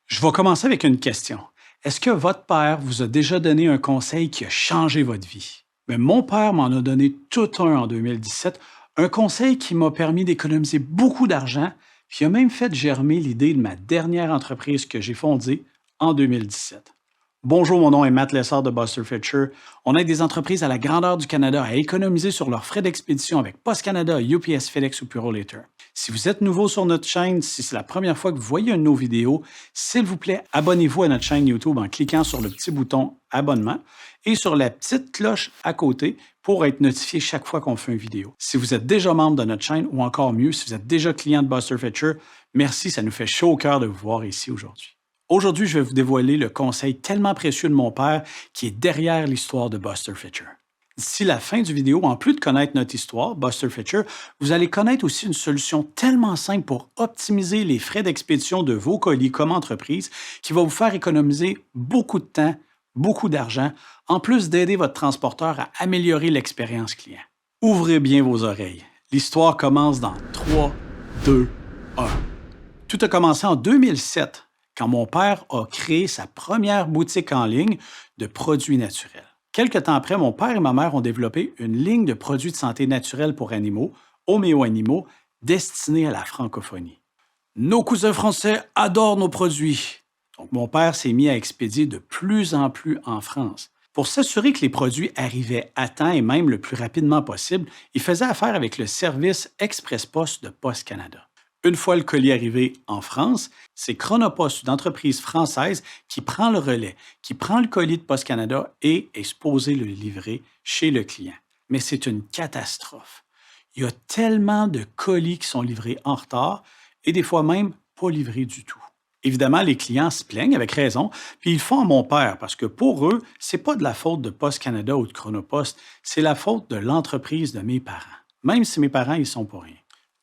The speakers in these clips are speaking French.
Je vais commencer avec une question. Est-ce que votre père vous a déjà donné un conseil qui a changé votre vie? Mais mon père m'en a donné tout un en 2017, un conseil qui m'a permis d'économiser beaucoup d'argent, puis a même fait germer l'idée de ma dernière entreprise que j'ai fondée en 2017. Bonjour, mon nom est Matt Lessard de Buster Fitcher. On aide des entreprises à la grandeur du Canada à économiser sur leurs frais d'expédition avec Post Canada, UPS, FedEx ou Purolator. Si vous êtes nouveau sur notre chaîne, si c'est la première fois que vous voyez une de nos vidéos, s'il vous plaît, abonnez-vous à notre chaîne YouTube en cliquant sur le petit bouton abonnement et sur la petite cloche à côté pour être notifié chaque fois qu'on fait une vidéo. Si vous êtes déjà membre de notre chaîne ou encore mieux, si vous êtes déjà client de Buster Fitcher, merci, ça nous fait chaud au cœur de vous voir ici aujourd'hui. Aujourd'hui, je vais vous dévoiler le conseil tellement précieux de mon père qui est derrière l'histoire de Buster Fitcher. D'ici la fin du vidéo, en plus de connaître notre histoire, Buster Fitcher, vous allez connaître aussi une solution tellement simple pour optimiser les frais d'expédition de vos colis comme entreprise qui va vous faire économiser beaucoup de temps, beaucoup d'argent, en plus d'aider votre transporteur à améliorer l'expérience client. Ouvrez bien vos oreilles. L'histoire commence dans 3, 2, 1. Tout a commencé en 2007 quand mon père a créé sa première boutique en ligne de produits naturels. Quelque temps après, mon père et ma mère ont développé une ligne de produits de santé naturelle pour animaux, Homéo Animaux, destinée à la francophonie. Nos cousins français adorent nos produits. Donc, mon père s'est mis à expédier de plus en plus en France. Pour s'assurer que les produits arrivaient à temps et même le plus rapidement possible, il faisait affaire avec le service Express Post de Post Canada. Une fois le colis arrivé en France, c'est Chronopost, une entreprise française, qui prend le relais, qui prend le colis de Post Canada et est supposé le livrer chez le client. Mais c'est une catastrophe. Il y a tellement de colis qui sont livrés en retard et des fois même pas livrés du tout. Évidemment, les clients se plaignent avec raison, puis ils font à mon père parce que pour eux, c'est pas de la faute de Post Canada ou de Chronopost, c'est la faute de l'entreprise de mes parents. Même si mes parents, ils sont pour rien.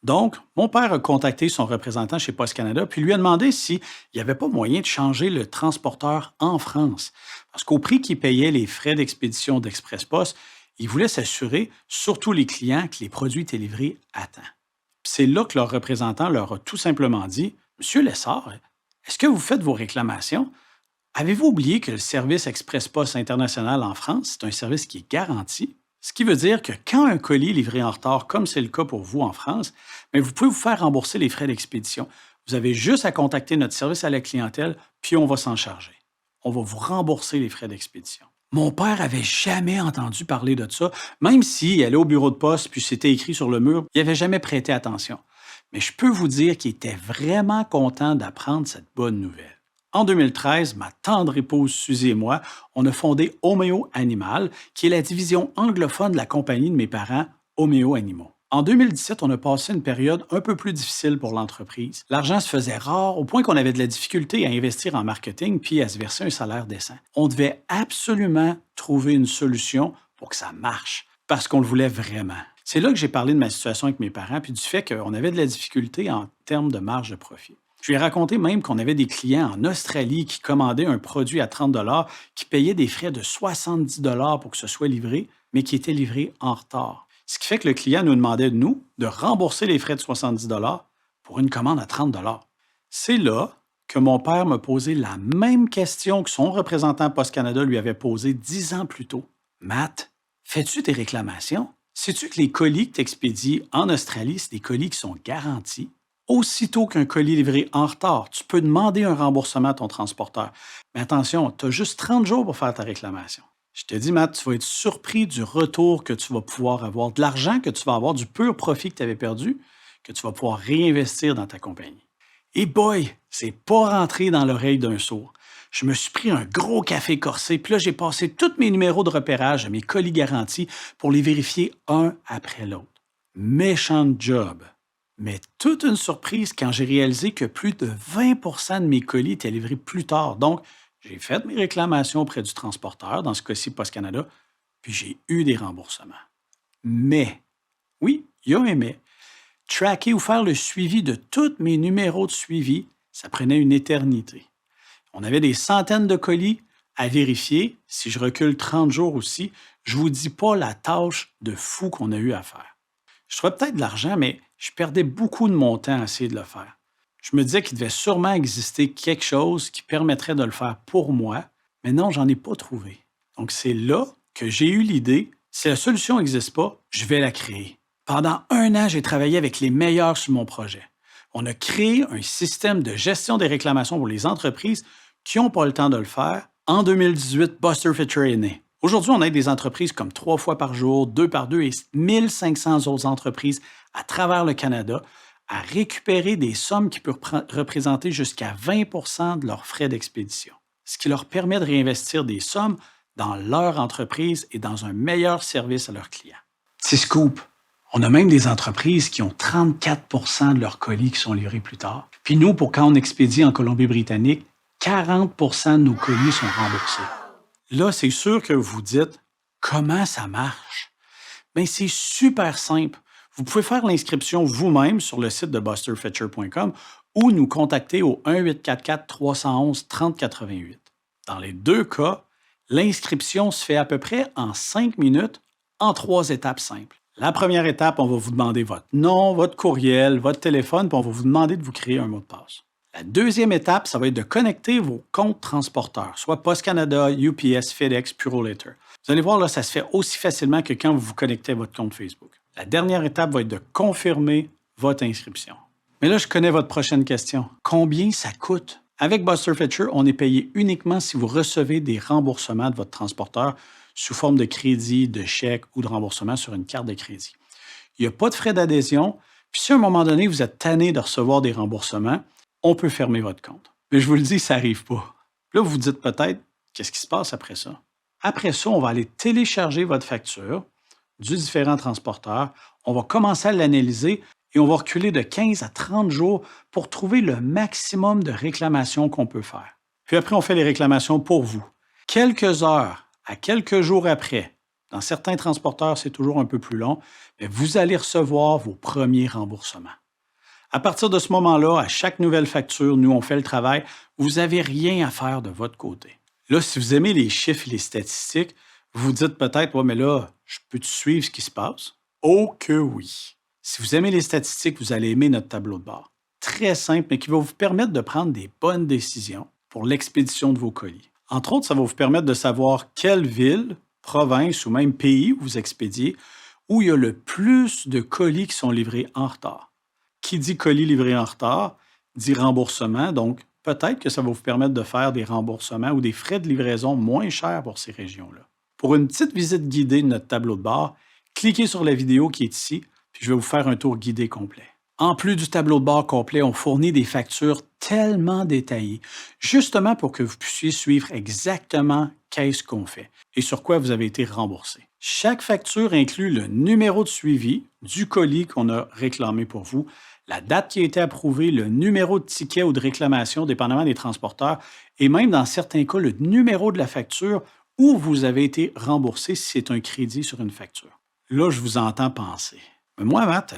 Donc, mon père a contacté son représentant chez Post Canada puis lui a demandé s'il n'y avait pas moyen de changer le transporteur en France. Parce qu'au prix qu'il payait les frais d'expédition d'Express Post, il voulait s'assurer, surtout les clients, que les produits étaient livrés à temps. Puis c'est là que leur représentant leur a tout simplement dit: Monsieur Lessard, est-ce que vous faites vos réclamations? Avez-vous oublié que le service Express Post International en France, c'est un service qui est garanti? Ce qui veut dire que quand un colis est livré en retard, comme c'est le cas pour vous en France, bien, vous pouvez vous faire rembourser les frais d'expédition. Vous avez juste à contacter notre service à la clientèle, puis on va s'en charger. On va vous rembourser les frais d'expédition. Mon père avait jamais entendu parler de ça, même s'il allait au bureau de poste, puis c'était écrit sur le mur, il n'avait jamais prêté attention. Mais je peux vous dire qu'il était vraiment content d'apprendre cette bonne nouvelle. En 2013, ma tendre épouse Suzy et moi, on a fondé Homéo Animal, qui est la division anglophone de la compagnie de mes parents, Homéo Animaux. En 2017, on a passé une période un peu plus difficile pour l'entreprise. L'argent se faisait rare au point qu'on avait de la difficulté à investir en marketing puis à se verser un salaire décent. On devait absolument trouver une solution pour que ça marche, parce qu'on le voulait vraiment. C'est là que j'ai parlé de ma situation avec mes parents puis du fait qu'on avait de la difficulté en termes de marge de profit. Je lui ai raconté même qu'on avait des clients en Australie qui commandaient un produit à 30 qui payaient des frais de 70 pour que ce soit livré, mais qui était livré en retard. Ce qui fait que le client nous demandait de nous de rembourser les frais de 70 pour une commande à 30 C'est là que mon père m'a posé la même question que son représentant Post Canada lui avait posée 10 ans plus tôt. Matt, fais-tu tes réclamations? Sais-tu que les colis que tu expédies en Australie, c'est des colis qui sont garantis? Aussitôt qu'un colis livré en retard, tu peux demander un remboursement à ton transporteur. Mais attention, tu as juste 30 jours pour faire ta réclamation. Je te dis, Matt, tu vas être surpris du retour que tu vas pouvoir avoir, de l'argent que tu vas avoir, du pur profit que tu avais perdu, que tu vas pouvoir réinvestir dans ta compagnie. Et boy, c'est pas rentré dans l'oreille d'un sourd. Je me suis pris un gros café corsé, puis là, j'ai passé tous mes numéros de repérage à mes colis garantis pour les vérifier un après l'autre. Méchant job. Mais toute une surprise quand j'ai réalisé que plus de 20 de mes colis étaient livrés plus tard. Donc, j'ai fait mes réclamations auprès du transporteur, dans ce cas-ci Post Canada, puis j'ai eu des remboursements. Mais, oui, il y a un mais, tracker ou faire le suivi de tous mes numéros de suivi, ça prenait une éternité. On avait des centaines de colis à vérifier. Si je recule 30 jours aussi, je ne vous dis pas la tâche de fou qu'on a eu à faire. Je trouvais peut-être de l'argent, mais je perdais beaucoup de mon temps à essayer de le faire. Je me disais qu'il devait sûrement exister quelque chose qui permettrait de le faire pour moi, mais non, j'en ai pas trouvé. Donc, c'est là que j'ai eu l'idée, si la solution n'existe pas, je vais la créer. Pendant 1 an, j'ai travaillé avec les meilleurs sur mon projet. On a créé un système de gestion des réclamations pour les entreprises qui n'ont pas le temps de le faire. En 2018, Buster Fetcher est né. Aujourd'hui, on aide des entreprises comme 3 fois par jour, 2 par 2 et 1500 autres entreprises à travers le Canada à récupérer des sommes qui peuvent représenter jusqu'à 20 de leurs frais d'expédition, ce qui leur permet de réinvestir des sommes dans leur entreprise et dans un meilleur service à leurs clients. Petit scoop, on a même des entreprises qui ont 34 de leurs colis qui sont livrés plus tard. Puis nous, pour quand on expédie en Colombie-Britannique, 40 de nos colis sont remboursés. Là, c'est sûr que vous vous dites, comment ça marche? Bien, c'est super simple. Vous pouvez faire l'inscription vous-même sur le site de busterfetcher.com ou nous contacter au 1-844-311-3088. Dans les 2 cas, l'inscription se fait à peu près en 5 minutes en 3 étapes simples. La première étape, on va vous demander votre nom, votre courriel, votre téléphone, puis on va vous demander de vous créer un mot de passe. La deuxième étape, ça va être de connecter vos comptes transporteurs, soit Post Canada, UPS, FedEx, Purolator. Vous allez voir, là, ça se fait aussi facilement que quand vous vous connectez à votre compte Facebook. La dernière étape va être de confirmer votre inscription. Mais là, je connais votre prochaine question. Combien ça coûte? Avec Buster Fetcher, on est payé uniquement si vous recevez des remboursements de votre transporteur sous forme de crédit, de chèque ou de remboursement sur une carte de crédit. Il n'y a pas de frais d'adhésion. Puis si à un moment donné, vous êtes tanné de recevoir des remboursements, on peut fermer votre compte. Mais je vous le dis, ça n'arrive pas. Là, vous vous dites peut-être, qu'est-ce qui se passe après ça? Après ça, on va aller télécharger votre facture du différent transporteur. On va commencer à l'analyser et on va reculer de 15 à 30 jours pour trouver le maximum de réclamations qu'on peut faire. Puis après, on fait les réclamations pour vous. Quelques heures à quelques jours après, dans certains transporteurs, c'est toujours un peu plus long, mais vous allez recevoir vos premiers remboursements. À partir de ce moment-là, à chaque nouvelle facture, nous, on fait le travail. Vous n'avez rien à faire de votre côté. Là, si vous aimez les chiffres et les statistiques, vous vous dites peut-être, ouais, mais là, je peux suivre ce qui se passe? Oh que oui! Si vous aimez les statistiques, vous allez aimer notre tableau de bord. Très simple, mais qui va vous permettre de prendre des bonnes décisions pour l'expédition de vos colis. Entre autres, ça va vous permettre de savoir quelle ville, province ou même pays où vous expédiez, où il y a le plus de colis qui sont livrés en retard. Qui dit colis livré en retard, dit remboursement, donc peut-être que ça va vous permettre de faire des remboursements ou des frais de livraison moins chers pour ces régions-là. Pour une petite visite guidée de notre tableau de bord, cliquez sur la vidéo qui est ici, puis je vais vous faire un tour guidé complet. En plus du tableau de bord complet, on fournit des factures tellement détaillées, justement pour que vous puissiez suivre exactement qu'est-ce qu'on fait et sur quoi vous avez été remboursé. Chaque facture inclut le numéro de suivi du colis qu'on a réclamé pour vous, la date qui a été approuvée, le numéro de ticket ou de réclamation, dépendamment des transporteurs, et même dans certains cas, le numéro de la facture où vous avez été remboursé si c'est un crédit sur une facture. Là, je vous entends penser. Mais moi, Matt,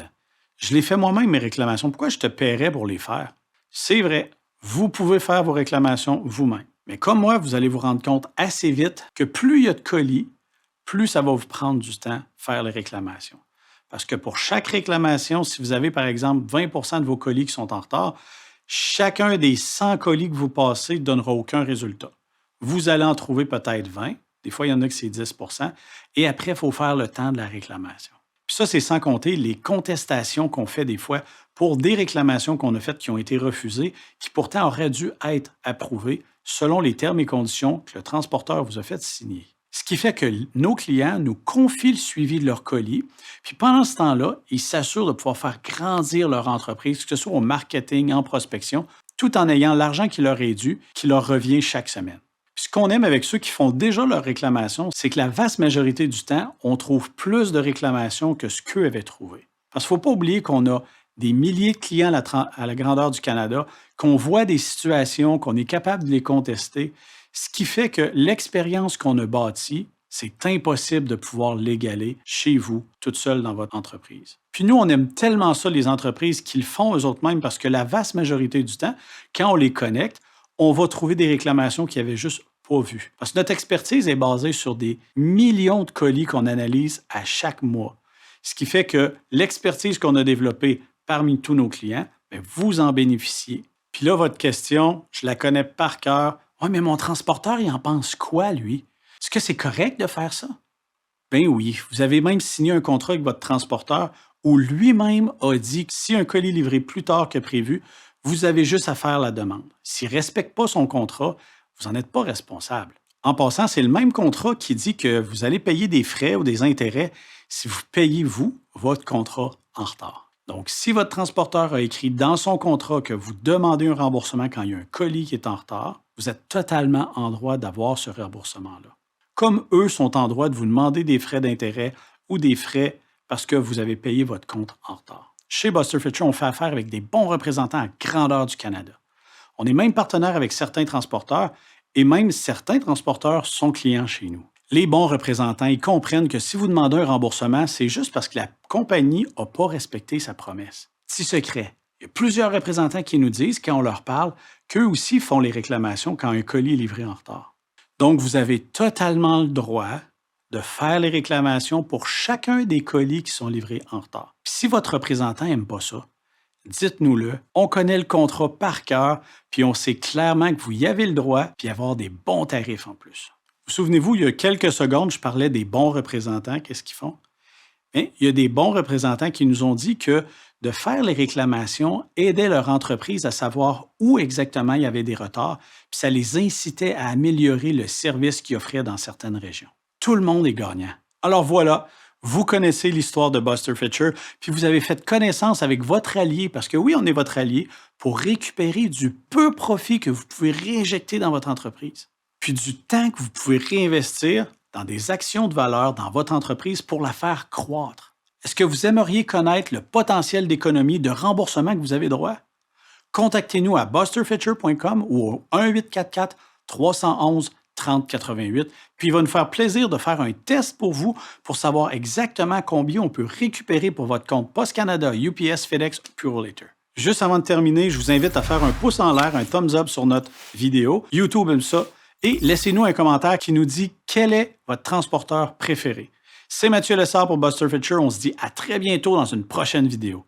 je les fais moi-même, mes réclamations. Pourquoi je te paierais pour les faire? C'est vrai, vous pouvez faire vos réclamations vous-même. Mais comme moi, vous allez vous rendre compte assez vite que plus il y a de colis, plus ça va vous prendre du temps faire les réclamations. Parce que pour chaque réclamation, si vous avez par exemple 20 de vos colis qui sont en retard, chacun des 100 colis que vous passez ne donnera aucun résultat. Vous allez en trouver peut-être 20, des fois il y en a que c'est 10 et après, il faut faire le temps de la réclamation. Puis ça, c'est sans compter les contestations qu'on fait des fois pour des réclamations qu'on a faites qui ont été refusées, qui pourtant auraient dû être approuvées selon les termes et conditions que le transporteur vous a fait signer. Ce qui fait que nos clients nous confient le suivi de leur colis, puis pendant ce temps-là, ils s'assurent de pouvoir faire grandir leur entreprise, que ce soit au marketing, en prospection, tout en ayant l'argent qui leur est dû, qui leur revient chaque semaine. Puis ce qu'on aime avec ceux qui font déjà leurs réclamations, c'est que la vaste majorité du temps, on trouve plus de réclamations que ce qu'eux avaient trouvé. Parce qu'il ne faut pas oublier qu'on a des milliers de clients à la grandeur du Canada, qu'on voit des situations, qu'on est capable de les contester, ce qui fait que l'expérience qu'on a bâtie, c'est impossible de pouvoir l'égaler chez vous, toute seule dans votre entreprise. Puis nous, on aime tellement ça, les entreprises, qu'ils font eux-mêmes parce que la vaste majorité du temps, quand on les connecte, on va trouver des réclamations qu'ils n'avaient juste pas vues. Parce que notre expertise est basée sur des millions de colis qu'on analyse à chaque mois. Ce qui fait que l'expertise qu'on a développée parmi tous nos clients bien, vous en bénéficiez. Puis là, votre question, je la connais par cœur. Oui, mais mon transporteur, il en pense quoi, lui? Est-ce que c'est correct de faire ça? Ben oui, vous avez même signé un contrat avec votre transporteur où lui-même a dit que si un colis est livré plus tard que prévu, vous avez juste à faire la demande. S'il ne respecte pas son contrat, vous n'en êtes pas responsable. En passant, c'est le même contrat qui dit que vous allez payer des frais ou des intérêts si vous payez, vous, votre contrat en retard. Donc, si votre transporteur a écrit dans son contrat que vous demandez un remboursement quand il y a un colis qui est en retard, vous êtes totalement en droit d'avoir ce remboursement-là. Comme eux sont en droit de vous demander des frais d'intérêt ou des frais parce que vous avez payé votre compte en retard. Chez Buster Fitcher, on fait affaire avec des bons représentants à grandeur du Canada. On est même partenaire avec certains transporteurs et même certains transporteurs sont clients chez nous. Les bons représentants, ils comprennent que si vous demandez un remboursement, c'est juste parce que la compagnie n'a pas respecté sa promesse. Petit secret, il y a plusieurs représentants qui nous disent, quand on leur parle, qu'eux aussi font les réclamations quand un colis est livré en retard. Donc, vous avez totalement le droit de faire les réclamations pour chacun des colis qui sont livrés en retard. Puis si votre représentant n'aime pas ça, dites-nous-le. On connaît le contrat par cœur, puis on sait clairement que vous y avez le droit, puis avoir des bons tarifs en plus. Vous souvenez-vous, il y a quelques secondes, je parlais des bons représentants, qu'est-ce qu'ils font? Bien, il y a des bons représentants qui nous ont dit que de faire les réclamations aidait leur entreprise à savoir où exactement il y avait des retards, puis ça les incitait à améliorer le service qu'ils offraient dans certaines régions. Tout le monde est gagnant. Alors voilà, vous connaissez l'histoire de Buster Fitcher, puis vous avez fait connaissance avec votre allié, parce que oui, on est votre allié, pour récupérer du peu profit que vous pouvez réinjecter dans votre entreprise, puis du temps que vous pouvez réinvestir dans des actions de valeur dans votre entreprise pour la faire croître. Est-ce que vous aimeriez connaître le potentiel d'économie de remboursement que vous avez droit? Contactez-nous à busterfitcher.com ou au 1-844-311-3088, puis il va nous faire plaisir de faire un test pour vous pour savoir exactement combien on peut récupérer pour votre compte Post Canada, UPS, FedEx ou Purolator. Juste avant de terminer, je vous invite à faire un pouce en l'air, un thumbs up sur notre vidéo. YouTube aime ça. Et laissez-nous un commentaire qui nous dit quel est votre transporteur préféré. C'est Mathieu Lessard pour Buster Fitcher. On se dit à très bientôt dans une prochaine vidéo.